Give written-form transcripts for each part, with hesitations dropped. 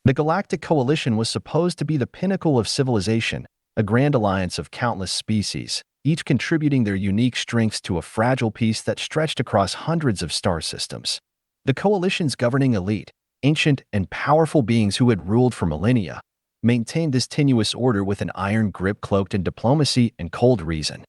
The Galactic Coalition was supposed to be the pinnacle of civilization, a grand alliance of countless species, each contributing their unique strengths to a fragile peace that stretched across hundreds of star systems. The Coalition's governing elite, ancient and powerful beings who had ruled for millennia, maintained this tenuous order with an iron grip cloaked in diplomacy and cold reason.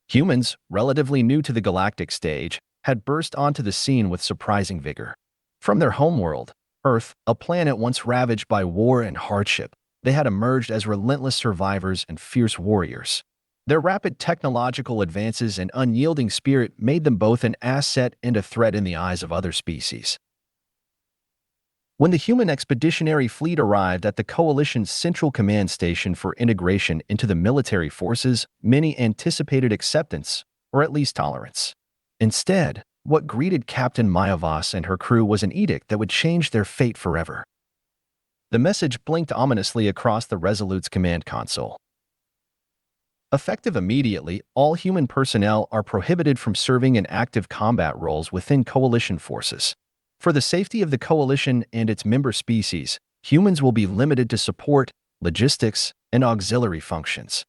Humans, relatively new to the galactic stage, had burst onto the scene with surprising vigor. From their homeworld, Earth, a planet once ravaged by war and hardship, they had emerged as relentless survivors and fierce warriors. Their rapid technological advances and unyielding spirit made them both an asset and a threat in the eyes of other species. When the human expeditionary fleet arrived at the Coalition's central command station for integration into the military forces, many anticipated acceptance, or at least tolerance. Instead, what greeted Captain Mayavas and her crew was an edict that would change their fate forever. The message blinked ominously across the Resolute's command console. Effective immediately, all human personnel are prohibited from serving in active combat roles within Coalition forces. For the safety of the Coalition and its member species, humans will be limited to support, logistics, and auxiliary functions.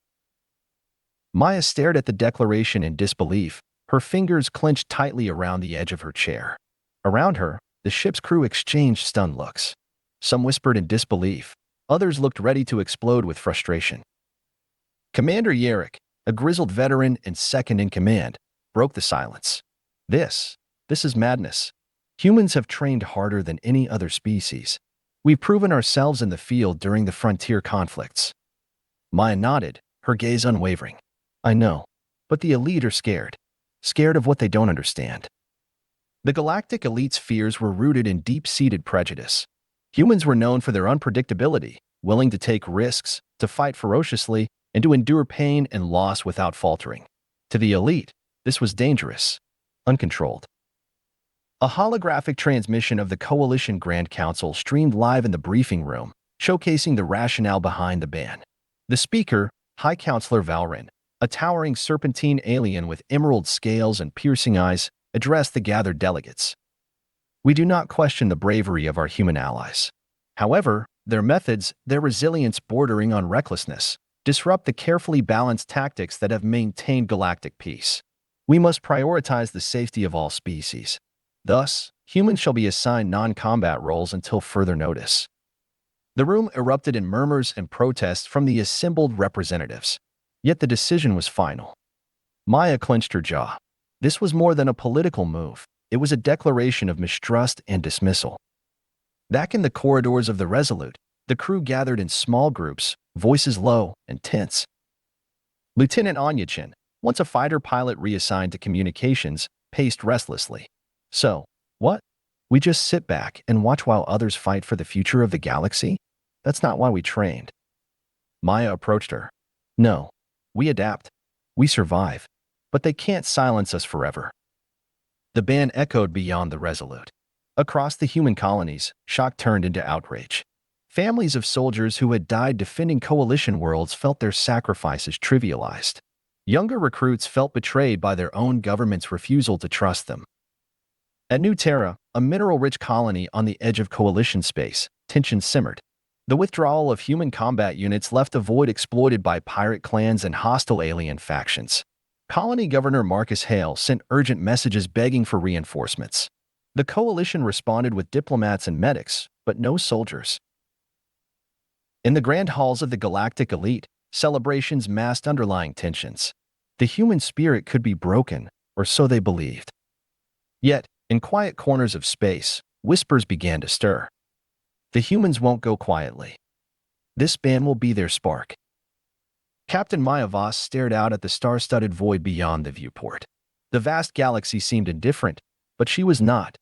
Maya stared at the declaration in disbelief, her fingers clenched tightly around the edge of her chair. Around her, the ship's crew exchanged stunned looks. Some whispered in disbelief, others looked ready to explode with frustration. Commander Yarrick, a grizzled veteran and second in command, broke the silence. This is madness. Humans have trained harder than any other species. We've proven ourselves in the field during the frontier conflicts. Maya nodded, her gaze unwavering. I know, but the elite are scared. Scared of what they don't understand. The Galactic Elite's fears were rooted in deep-seated prejudice. Humans were known for their unpredictability, willing to take risks, to fight ferociously, and to endure pain and loss without faltering. To the elite, this was dangerous, uncontrolled. A holographic transmission of the Coalition Grand Council streamed live in the briefing room, showcasing the rationale behind the ban. The speaker, High Counselor Valrin, a towering serpentine alien with emerald scales and piercing eyes, addressed the gathered delegates. We do not question the bravery of our human allies. However, their methods, their resilience bordering on recklessness, disrupt the carefully balanced tactics that have maintained galactic peace. We must prioritize the safety of all species. Thus, humans shall be assigned non-combat roles until further notice. The room erupted in murmurs and protests from the assembled representatives. Yet the decision was final. Maya clenched her jaw. This was more than a political move. It was a declaration of mistrust and dismissal. Back in the corridors of the Resolute, the crew gathered in small groups, voices low and tense. Lieutenant Onyachin, once a fighter pilot reassigned to communications, paced restlessly. So, what? We just sit back and watch while others fight for the future of the galaxy? That's not why we trained. Maya approached her. No, we adapt. We survive. But they can't silence us forever. The ban echoed beyond the Resolute. Across the human colonies, shock turned into outrage. Families of soldiers who had died defending Coalition worlds felt their sacrifices trivialized. Younger recruits felt betrayed by their own government's refusal to trust them. At New Terra, a mineral-rich colony on the edge of Coalition space, tension simmered. The withdrawal of human combat units left a void exploited by pirate clans and hostile alien factions. Colony Governor Marcus Hale sent urgent messages begging for reinforcements. The Coalition responded with diplomats and medics, but no soldiers. In the grand halls of the Galactic Elite, celebrations masked underlying tensions. The human spirit could be broken, or so they believed. Yet, in quiet corners of space, whispers began to stir. The humans won't go quietly. This ban will be their spark. Captain Mayavas stared out at the star-studded void beyond the viewport. The vast galaxy seemed indifferent, but she was not.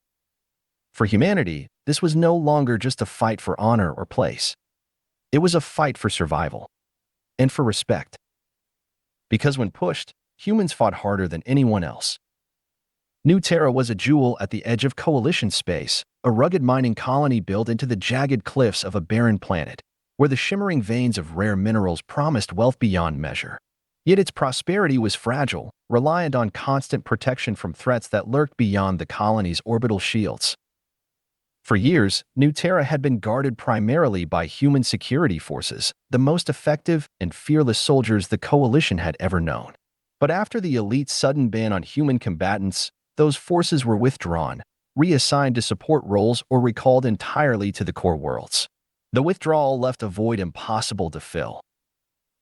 For humanity, this was no longer just a fight for honor or place. It was a fight for survival. And for respect. Because when pushed, humans fought harder than anyone else. New Terra was a jewel at the edge of Coalition space, a rugged mining colony built into the jagged cliffs of a barren planet, where the shimmering veins of rare minerals promised wealth beyond measure. Yet its prosperity was fragile, reliant on constant protection from threats that lurked beyond the colony's orbital shields. For years, New Terra had been guarded primarily by human security forces, the most effective and fearless soldiers the Coalition had ever known. But after the Elite's sudden ban on human combatants, those forces were withdrawn, reassigned to support roles, or recalled entirely to the core worlds. The withdrawal left a void impossible to fill.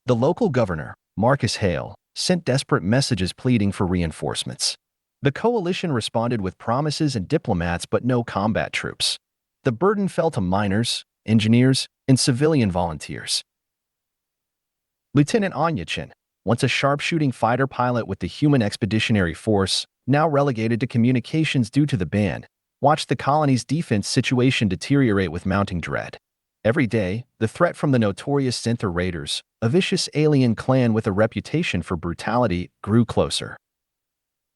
The local governor, Marcus Hale, sent desperate messages pleading for reinforcements. The Coalition responded with promises and diplomats but no combat troops. The burden fell to miners, engineers, and civilian volunteers. Lieutenant Anya Chin, once a sharpshooting fighter pilot with the Human Expeditionary Force, now relegated to communications due to the ban, watched the colony's defense situation deteriorate with mounting dread. Every day, the threat from the notorious Zinther Raiders, a vicious alien clan with a reputation for brutality, grew closer.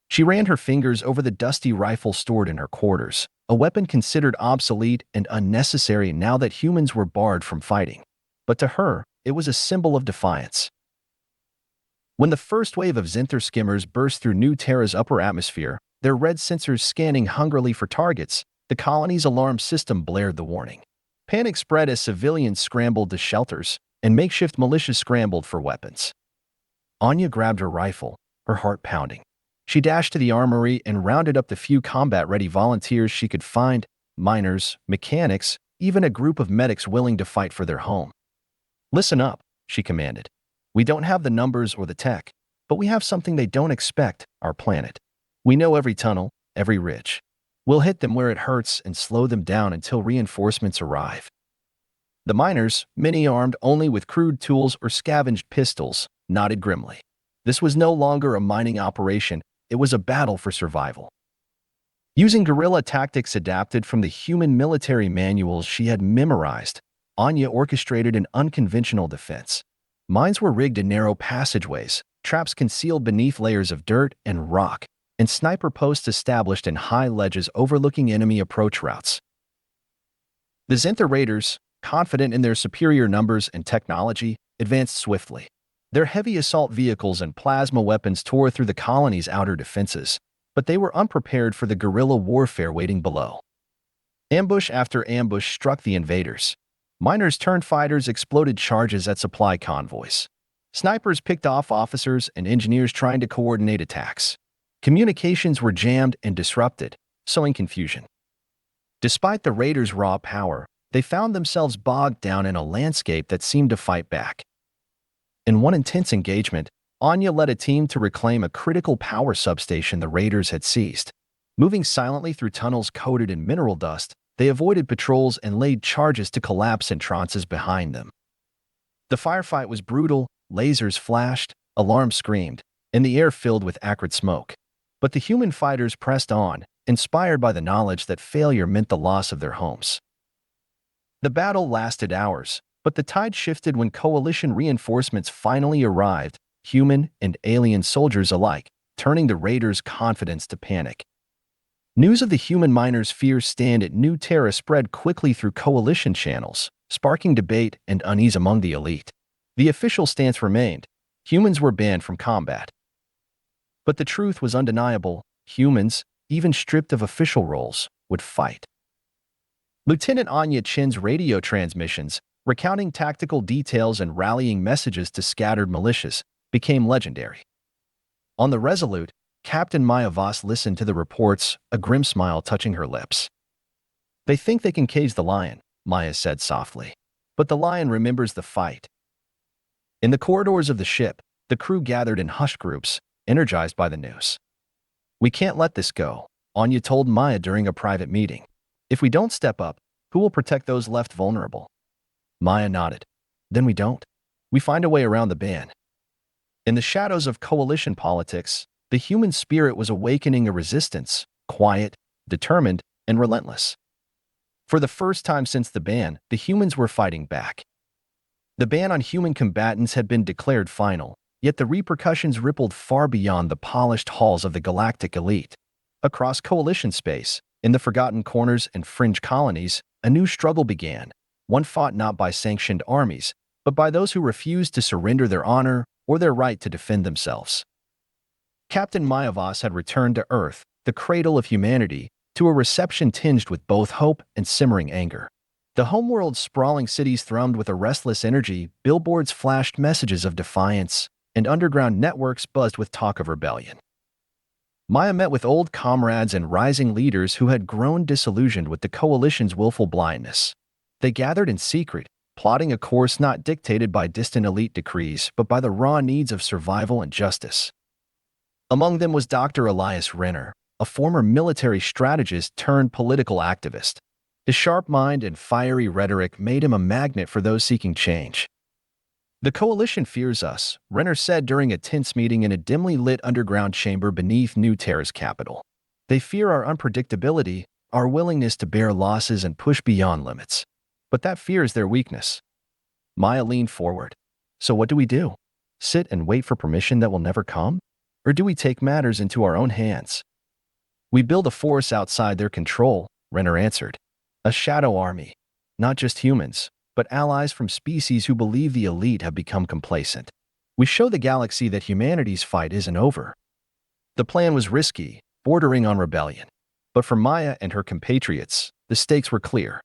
She ran her fingers over the dusty rifle stored in her quarters, a weapon considered obsolete and unnecessary now that humans were barred from fighting. But to her, it was a symbol of defiance. When the first wave of Zinther skimmers burst through New Terra's upper atmosphere, their red sensors scanning hungrily for targets, the colony's alarm system blared the warning. Panic spread as civilians scrambled to shelters, and makeshift militias scrambled for weapons. Anya grabbed her rifle, her heart pounding. She dashed to the armory and rounded up the few combat-ready volunteers she could find, miners, mechanics, even a group of medics willing to fight for their home. "Listen up," she commanded. "We don't have the numbers or the tech, but we have something they don't expect, our planet. We know every tunnel, every ridge. We'll hit them where it hurts and slow them down until reinforcements arrive." The miners, many armed only with crude tools or scavenged pistols, nodded grimly. This was no longer a mining operation, it was a battle for survival. Using guerrilla tactics adapted from the human military manuals she had memorized, Anya orchestrated an unconventional defense. Mines were rigged in narrow passageways, traps concealed beneath layers of dirt and rock, and sniper posts established in high ledges overlooking enemy approach routes. The Zinther Raiders, confident in their superior numbers and technology, advanced swiftly. Their heavy assault vehicles and plasma weapons tore through the colony's outer defenses, but they were unprepared for the guerrilla warfare waiting below. Ambush after ambush struck the invaders. Miners turned fighters exploded charges at supply convoys. Snipers picked off officers and engineers trying to coordinate attacks. Communications were jammed and disrupted, sowing confusion. Despite the raiders' raw power, they found themselves bogged down in a landscape that seemed to fight back. In one intense engagement, Anya led a team to reclaim a critical power substation the raiders had seized. Moving silently through tunnels coated in mineral dust, they avoided patrols and laid charges to collapse entrances behind them. The firefight was brutal, lasers flashed, alarms screamed, and the air filled with acrid smoke. But the human fighters pressed on, inspired by the knowledge that failure meant the loss of their homes. The battle lasted hours, but the tide shifted when coalition reinforcements finally arrived, human and alien soldiers alike, turning the raiders' confidence to panic. News of the human miners' fierce stand at New Terra spread quickly through coalition channels, sparking debate and unease among the elite. The official stance remained: humans were banned from combat. But the truth was undeniable: humans, even stripped of official roles, would fight. Lieutenant Anya Chin's radio transmissions, recounting tactical details and rallying messages to scattered militias, became legendary. On the Resolute, Captain Maya Voss listened to the reports, a grim smile touching her lips. "They think they can cage the lion," Maya said softly. "But the lion remembers the fight." In the corridors of the ship, the crew gathered in hushed groups, energized by the news. "We can't let this go," Anya told Maya during a private meeting. "If we don't step up, who will protect those left vulnerable?" Maya nodded. "Then we don't. We find a way around the ban." In the shadows of coalition politics, the human spirit was awakening a resistance, quiet, determined, and relentless. For the first time since the ban, the humans were fighting back. The ban on human combatants had been declared final, yet the repercussions rippled far beyond the polished halls of the Galactic Elite. Across coalition space, in the forgotten corners and fringe colonies, a new struggle began, one fought not by sanctioned armies, but by those who refused to surrender their honor or their right to defend themselves. Captain Maya Voss had returned to Earth, the cradle of humanity, to a reception tinged with both hope and simmering anger. The homeworld's sprawling cities thrummed with a restless energy, billboards flashed messages of defiance, and underground networks buzzed with talk of rebellion. Maya met with old comrades and rising leaders who had grown disillusioned with the coalition's willful blindness. They gathered in secret, plotting a course not dictated by distant elite decrees but by the raw needs of survival and justice. Among them was Dr. Elias Renner, a former military strategist turned political activist. His sharp mind and fiery rhetoric made him a magnet for those seeking change. "The coalition fears us," Renner said during a tense meeting in a dimly lit underground chamber beneath New Terra's capital. "They fear our unpredictability, our willingness to bear losses and push beyond limits. But that fear is their weakness." Maya leaned forward. "So what do we do? Sit and wait for permission that will never come? Or do we take matters into our own hands?" "We build a force outside their control," Renner answered. "A shadow army. Not just humans, but allies from species who believe the elite have become complacent. We show the galaxy that humanity's fight isn't over." The plan was risky, bordering on rebellion. But for Maya and her compatriots, the stakes were clear.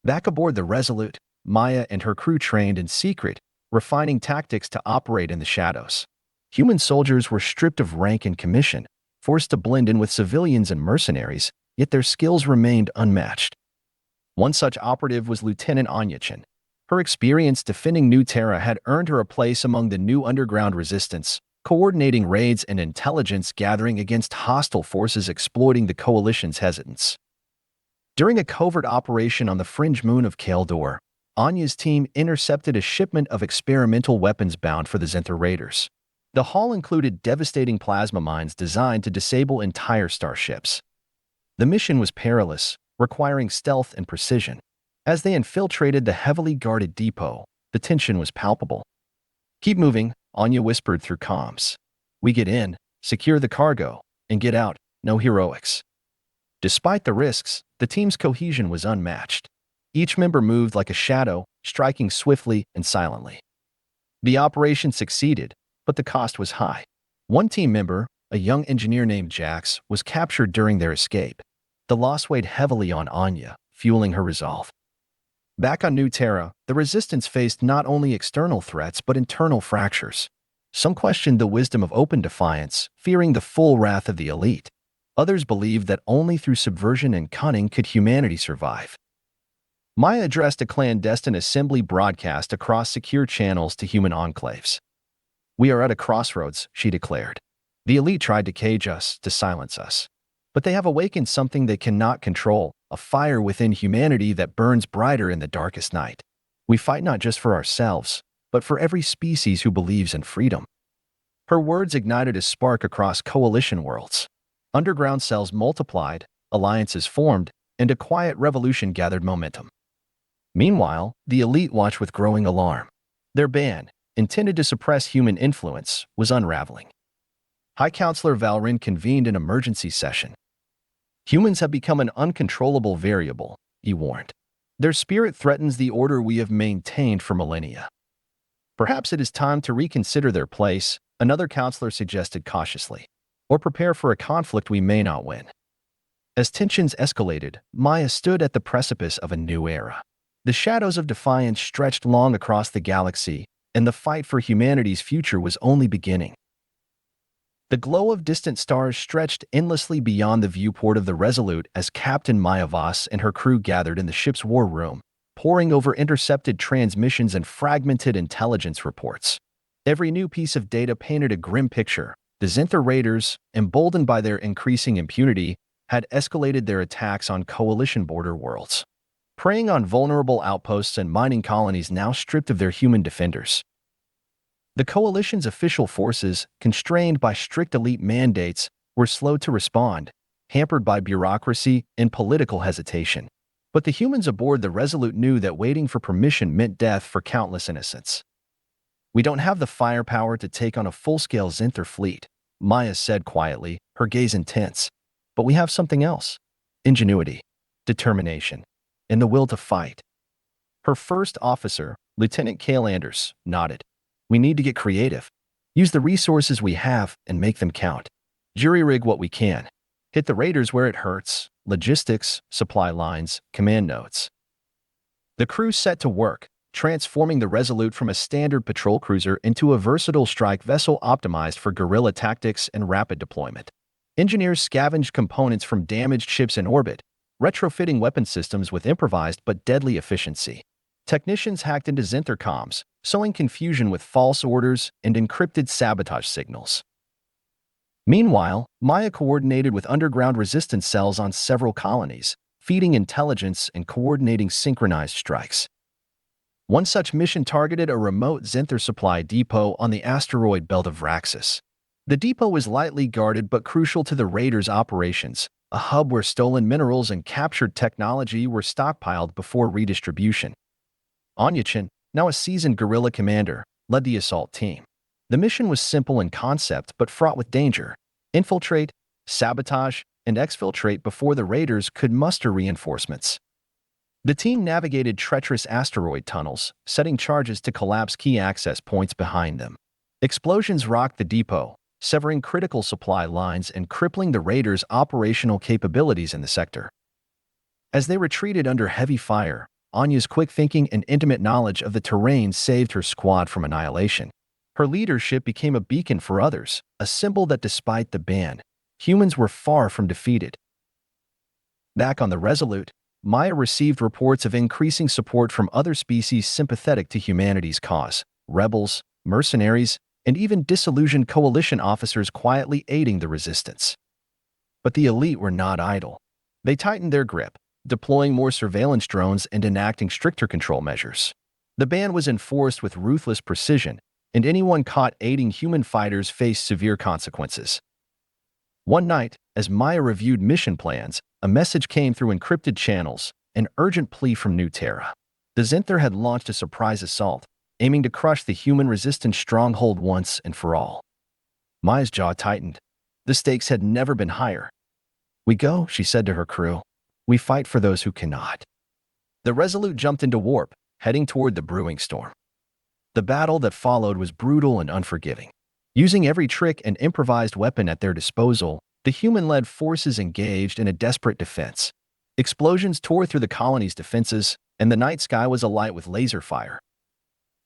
Back aboard the Resolute, Maya and her crew trained in secret, refining tactics to operate in the shadows. Human soldiers were stripped of rank and commission, forced to blend in with civilians and mercenaries, yet their skills remained unmatched. One such operative was Lieutenant Anyachin. Her experience defending New Terra had earned her a place among the new underground resistance, coordinating raids and intelligence gathering against hostile forces exploiting the coalition's hesitance. During a covert operation on the fringe moon of Kaldor, Anya's team intercepted a shipment of experimental weapons bound for the Zenther Raiders. The haul included devastating plasma mines designed to disable entire starships. The mission was perilous, requiring stealth and precision. As they infiltrated the heavily guarded depot, the tension was palpable. "Keep moving," Anya whispered through comms. "We get in, secure the cargo, and get out, no heroics." Despite the risks, the team's cohesion was unmatched. Each member moved like a shadow, striking swiftly and silently. The operation succeeded, but the cost was high. One team member, a young engineer named Jax, was captured during their escape. The loss weighed heavily on Anya, fueling her resolve. Back on New Terra, the Resistance faced not only external threats but internal fractures. Some questioned the wisdom of open defiance, fearing the full wrath of the elite. Others believed that only through subversion and cunning could humanity survive. Maya addressed a clandestine assembly broadcast across secure channels to human enclaves. "We are at a crossroads," she declared. "The elite tried to cage us, to silence us. But they have awakened something they cannot control, a fire within humanity that burns brighter in the darkest night. We fight not just for ourselves, but for every species who believes in freedom." Her words ignited a spark across coalition worlds. Underground cells multiplied, alliances formed, and a quiet revolution gathered momentum. Meanwhile, the elite watched with growing alarm. Their ban, intended to suppress human influence, was unraveling. High Counselor Valrin convened an emergency session. "Humans have become an uncontrollable variable," he warned. "Their spirit threatens the order we have maintained for millennia. Perhaps it is time to reconsider their place," another counselor suggested cautiously, "or prepare for a conflict we may not win." As tensions escalated, Maya stood at the precipice of a new era. The shadows of defiance stretched long across the galaxy, and the fight for humanity's future was only beginning. The glow of distant stars stretched endlessly beyond the viewport of the Resolute as Captain Maya Voss and her crew gathered in the ship's war room, poring over intercepted transmissions and fragmented intelligence reports. Every new piece of data painted a grim picture. The Zenther Raiders, emboldened by their increasing impunity, had escalated their attacks on coalition border worlds, preying on vulnerable outposts and mining colonies now stripped of their human defenders. The coalition's official forces, constrained by strict elite mandates, were slow to respond, hampered by bureaucracy and political hesitation. But the humans aboard the Resolute knew that waiting for permission meant death for countless innocents. "We don't have the firepower to take on a full-scale Zenther fleet," Maya said quietly, her gaze intense. "But we have something else: ingenuity, determination, and the will to fight." Her first officer, Lieutenant Cale Anders, nodded. "We need to get creative. Use the resources we have and make them count. Jury-rig what we can." Hit the raiders where it hurts: logistics, supply lines, command nodes. The crew set to work, transforming the Resolute from a standard patrol cruiser into a versatile strike vessel optimized for guerrilla tactics and rapid deployment. Engineers scavenged components from damaged ships in orbit, retrofitting weapon systems with improvised but deadly efficiency. Technicians hacked into Zinther comms, sowing confusion with false orders and encrypted sabotage signals. Meanwhile, Maya coordinated with underground resistance cells on several colonies, feeding intelligence and coordinating synchronized strikes. One such mission targeted a remote Zinther supply depot on the asteroid belt of Vraxis. The depot was lightly guarded but crucial to the raiders' operations, a hub where stolen minerals and captured technology were stockpiled before redistribution. Anyachin, now a seasoned guerrilla commander, led the assault team. The mission was simple in concept but fraught with danger: infiltrate, sabotage, and exfiltrate before the raiders could muster reinforcements. The team navigated treacherous asteroid tunnels, setting charges to collapse key access points behind them. Explosions rocked the depot, severing critical supply lines and crippling the raiders' operational capabilities in the sector. As they retreated under heavy fire, Anya's quick thinking and intimate knowledge of the terrain saved her squad from annihilation. Her leadership became a beacon for others, a symbol that despite the ban, humans were far from defeated. Back on the Resolute, Maya received reports of increasing support from other species sympathetic to humanity's cause: rebels, mercenaries, and even disillusioned coalition officers quietly aiding the resistance. But the elite were not idle. They tightened their grip, deploying more surveillance drones and enacting stricter control measures. The ban was enforced with ruthless precision, and anyone caught aiding human fighters faced severe consequences. One night, as Maya reviewed mission plans, a message came through encrypted channels, an urgent plea from New Terra. The Zinther had launched a surprise assault, aiming to crush the human-resistant stronghold once and for all. Maya's jaw tightened. The stakes had never been higher. "We go," she said to her crew. "We fight for those who cannot." The Resolute jumped into warp, heading toward the brewing storm. The battle that followed was brutal and unforgiving. Using every trick and improvised weapon at their disposal, the human-led forces engaged in a desperate defense. Explosions tore through the colony's defenses, and the night sky was alight with laser fire.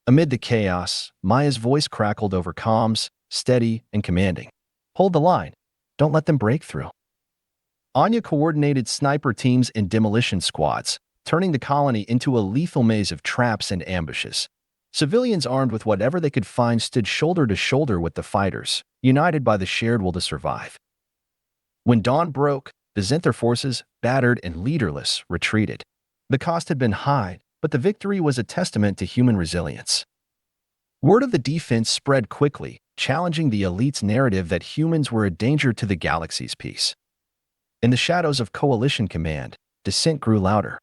Amid the chaos, Maya's voice crackled over comms, steady and commanding. "Hold the line. Don't let them break through." Anya coordinated sniper teams and demolition squads, turning the colony into a lethal maze of traps and ambushes. Civilians armed with whatever they could find stood shoulder to shoulder with the fighters, united by the shared will to survive. When dawn broke, the Zinther forces, battered and leaderless, retreated. The cost had been high, but the victory was a testament to human resilience. Word of the defense spread quickly, challenging the elite's narrative that humans were a danger to the galaxy's peace. In the shadows of Coalition Command, dissent grew louder.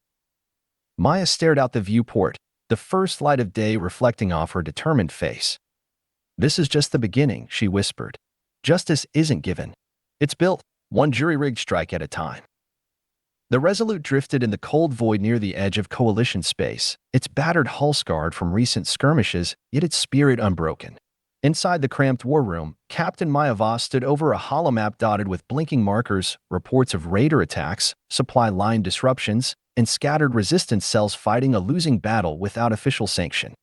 Maya stared out the viewport, the first light of day reflecting off her determined face. "This is just the beginning," she whispered. "Justice isn't given. It's built, one jury-rigged strike at a time." The Resolute drifted in the cold void near the edge of Coalition space, its battered hull scarred from recent skirmishes, yet its spirit unbroken. Inside the cramped war room, Captain Mayavas stood over a holomap dotted with blinking markers, reports of raider attacks, supply line disruptions, and scattered resistance cells fighting a losing battle without official sanction.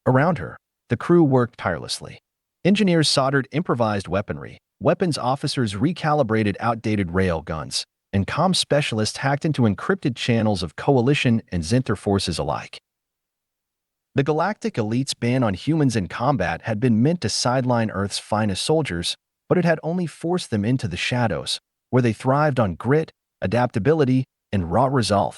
Around her, the crew worked tirelessly. Engineers soldered improvised weaponry, weapons officers recalibrated outdated rail guns, and comm specialists hacked into encrypted channels of Coalition and Zinther forces alike. The Galactic Elite's ban on humans in combat had been meant to sideline Earth's finest soldiers, but it had only forced them into the shadows, where they thrived on grit, adaptability, and raw resolve.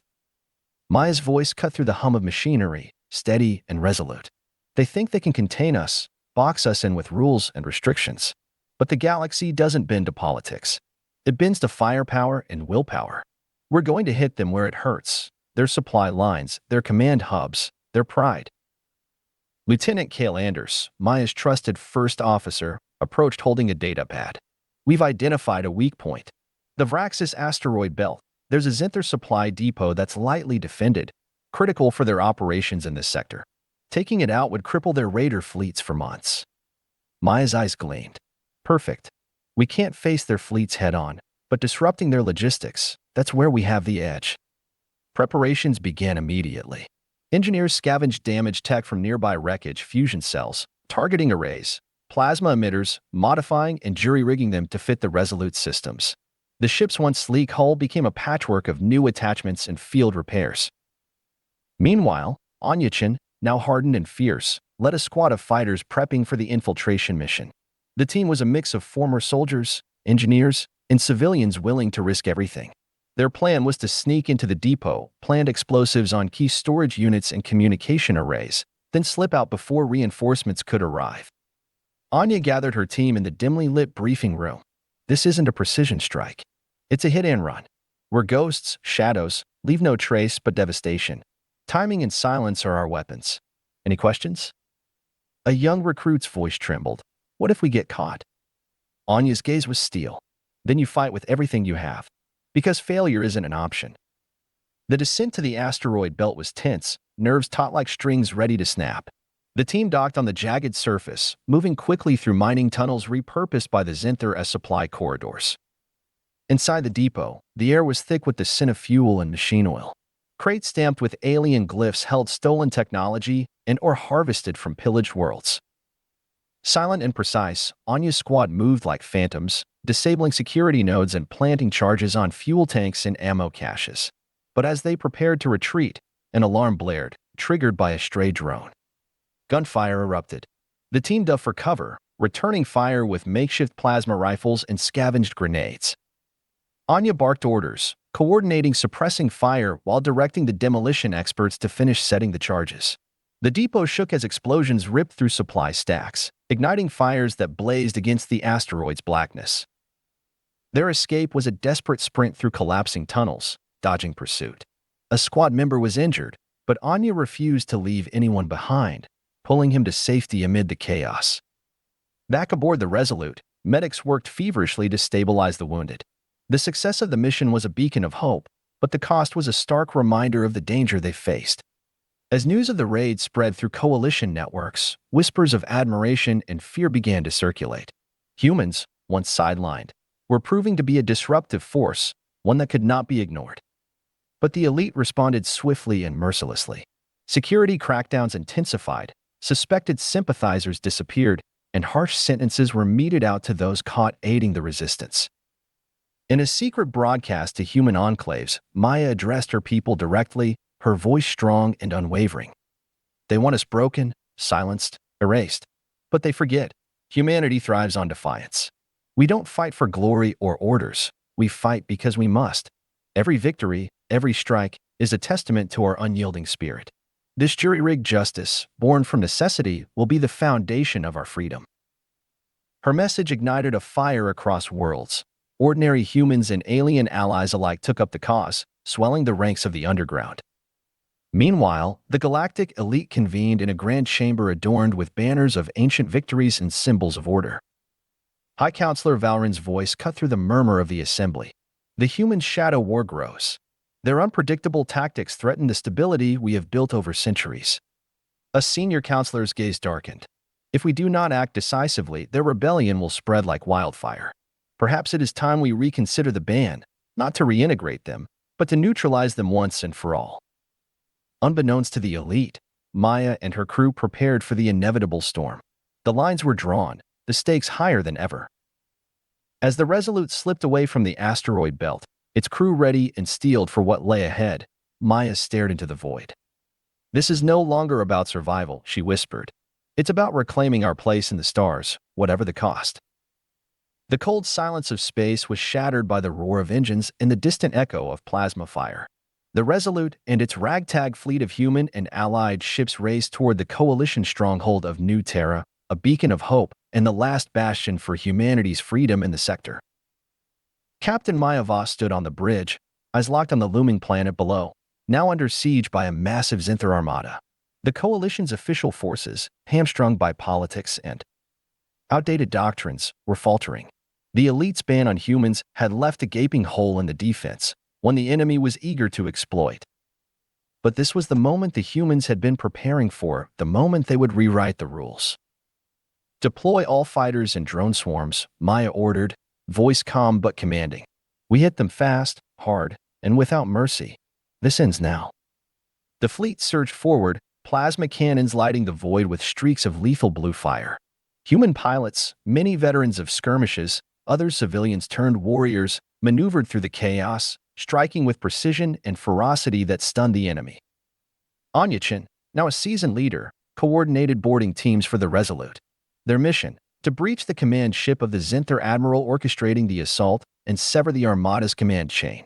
Maya's voice cut through the hum of machinery, steady and resolute. "They think they can contain us, box us in with rules and restrictions. But the galaxy doesn't bend to politics. It bends to firepower and willpower. We're going to hit them where it hurts: their supply lines, their command hubs, their pride." Lieutenant Cale Anders, Maya's trusted first officer, approached holding a datapad. "We've identified a weak point. The Vraxis asteroid belt. There's a Zinther supply depot that's lightly defended, critical for their operations in this sector. Taking it out would cripple their raider fleets for months." Maya's eyes gleamed. "Perfect. We can't face their fleets head-on, But disrupting their logistics, that's where we have the edge. Preparations began immediately. Engineers scavenged damaged tech from nearby wreckage fusion cells, targeting arrays, plasma emitters, modifying and jury-rigging them to fit the Resolute systems. The ship's once sleek hull became a patchwork of new attachments and field repairs. Meanwhile, Onyechin, now hardened and fierce, led a squad of fighters prepping for the infiltration mission. The team was a mix of former soldiers, engineers, and civilians willing to risk everything. Their plan was to sneak into the depot, plant explosives on key storage units and communication arrays, then slip out before reinforcements could arrive. Anya gathered her team in the dimly lit briefing room. This isn't a precision strike. It's a hit-and-run, where ghosts, shadows, leave no trace but devastation. Timing and silence are our weapons. Any questions? A young recruit's voice trembled. What if we get caught? Anya's gaze was steel. Then you fight with everything you have. Because failure isn't an option. The descent to the asteroid belt was tense, nerves taut like strings ready to snap. The team docked on the jagged surface, moving quickly through mining tunnels repurposed by the Zenther as supply corridors. Inside the depot, the air was thick with the scent of fuel and machine oil. Crates stamped with alien glyphs held stolen technology and or harvested from pillaged worlds. Silent and precise, Anya's squad moved like phantoms, disabling security nodes and planting charges on fuel tanks and ammo caches. But as they prepared to retreat, an alarm blared, triggered by a stray drone. Gunfire erupted. The team dove for cover, returning fire with makeshift plasma rifles and scavenged grenades. Anya barked orders, coordinating suppressing fire while directing the demolition experts to finish setting the charges. The depot shook as explosions ripped through supply stacks, igniting fires that blazed against the asteroid's blackness. Their escape was a desperate sprint through collapsing tunnels, dodging pursuit. A squad member was injured, but Anya refused to leave anyone behind, pulling him to safety amid the chaos. Back aboard the Resolute, medics worked feverishly to stabilize the wounded. The success of the mission was a beacon of hope, but the cost was a stark reminder of the danger they faced. As news of the raid spread through coalition networks, whispers of admiration and fear began to circulate. Humans, once sidelined, were proving to be a disruptive force, one that could not be ignored. But the elite responded swiftly and mercilessly. Security crackdowns intensified, suspected sympathizers disappeared, and harsh sentences were meted out to those caught aiding the resistance. In a secret broadcast to human enclaves, Maya addressed her people directly, her voice strong and unwavering. They want us broken, silenced, erased. But they forget, humanity thrives on defiance. We don't fight for glory or orders. We fight because we must. Every victory, every strike, is a testament to our unyielding spirit. This jury-rigged justice, born from necessity, will be the foundation of our freedom. Her message ignited a fire across worlds. Ordinary humans and alien allies alike took up the cause, swelling the ranks of the underground. Meanwhile, the Galactic Elite convened in a grand chamber adorned with banners of ancient victories and symbols of order. High Counselor Valrin's voice cut through the murmur of the assembly. The human shadow war grows. Their unpredictable tactics threaten the stability we have built over centuries. A senior counselor's gaze darkened. If we do not act decisively, their rebellion will spread like wildfire. Perhaps it is time we reconsider the ban, not to reintegrate them, but to neutralize them once and for all. Unbeknownst to the elite, Maya and her crew prepared for the inevitable storm. The lines were drawn, the stakes higher than ever. As the Resolute slipped away from the asteroid belt, its crew ready and steeled for what lay ahead, Maya stared into the void. "This is no longer about survival," she whispered. "It's about reclaiming our place in the stars, whatever the cost." The cold silence of space was shattered by the roar of engines and the distant echo of plasma fire. The Resolute and its ragtag fleet of human and allied ships raced toward the coalition stronghold of New Terra, a beacon of hope and the last bastion for humanity's freedom in the sector. Captain Mayava stood on the bridge, eyes locked on the looming planet below, now under siege by a massive Zenther armada. The coalition's official forces, hamstrung by politics and outdated doctrines, were faltering. The elite's ban on humans had left a gaping hole in the defense, one the enemy was eager to exploit. But this was the moment the humans had been preparing for, the moment they would rewrite the rules. "Deploy all fighters and drone swarms," Maya ordered, voice calm but commanding. We hit them fast, hard, and without mercy. This ends now. The fleet surged forward, plasma cannons lighting the void with streaks of lethal blue fire. Human pilots, many veterans of skirmishes, other civilians turned warriors, maneuvered through the chaos, striking with precision and ferocity that stunned the enemy. Anya-chan, now a seasoned leader, coordinated boarding teams for the Resolute. Their mission, to breach the command ship of the Zinther admiral orchestrating the assault and sever the Armada's command chain.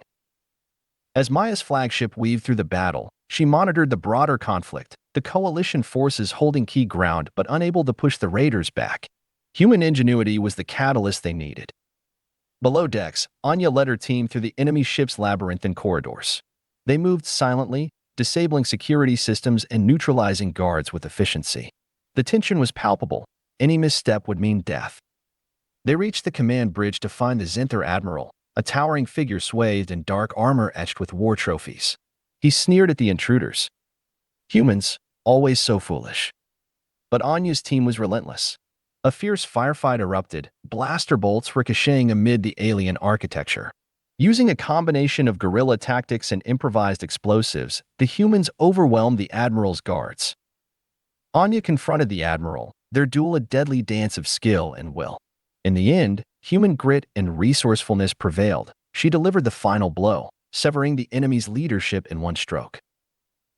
As Maya's flagship weaved through the battle, she monitored the broader conflict, the coalition forces holding key ground but unable to push the raiders back. Human ingenuity was the catalyst they needed. Below decks, Anya led her team through the enemy ship's labyrinthine corridors. They moved silently, disabling security systems and neutralizing guards with efficiency. The tension was palpable. Any misstep would mean death. They reached the command bridge to find the Zinther admiral, a towering figure swathed in dark armor etched with war trophies. He sneered at the intruders. Humans, always so foolish. But Anya's team was relentless. A fierce firefight erupted, blaster bolts ricocheting amid the alien architecture. Using a combination of guerrilla tactics and improvised explosives, the humans overwhelmed the admiral's guards. Anya confronted the admiral, their duel a deadly dance of skill and will. In the end, human grit and resourcefulness prevailed. She delivered the final blow, severing the enemy's leadership in one stroke.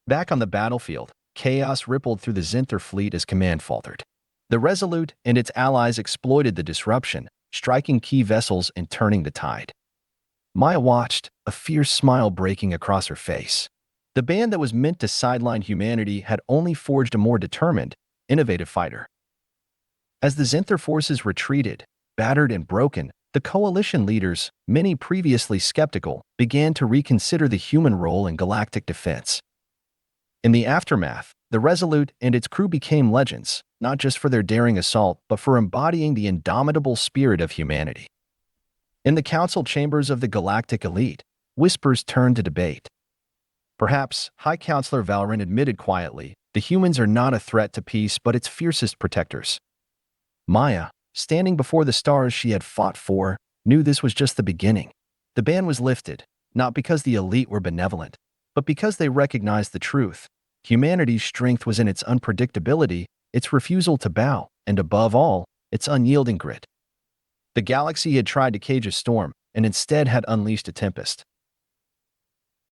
Back on the battlefield, chaos rippled through the Zinther fleet as command faltered. The Resolute and its allies exploited the disruption, striking key vessels and turning the tide. Maya watched, a fierce smile breaking across her face. The band that was meant to sideline humanity had only forged a more determined, innovative fighter. As the Zinther forces retreated, battered and broken, the coalition leaders, many previously skeptical, began to reconsider the human role in galactic defense. In the aftermath, the Resolute and its crew became legends, not just for their daring assault, but for embodying the indomitable spirit of humanity. In the council chambers of the Galactic Elite, whispers turned to debate. Perhaps, High Counselor Valrin admitted quietly, the humans are not a threat to peace but its fiercest protectors. Maya, standing before the stars she had fought for, knew this was just the beginning. The ban was lifted, not because the elite were benevolent, but because they recognized the truth. Humanity's strength was in its unpredictability, its refusal to bow, and above all, its unyielding grit. The galaxy had tried to cage a storm, and instead had unleashed a tempest.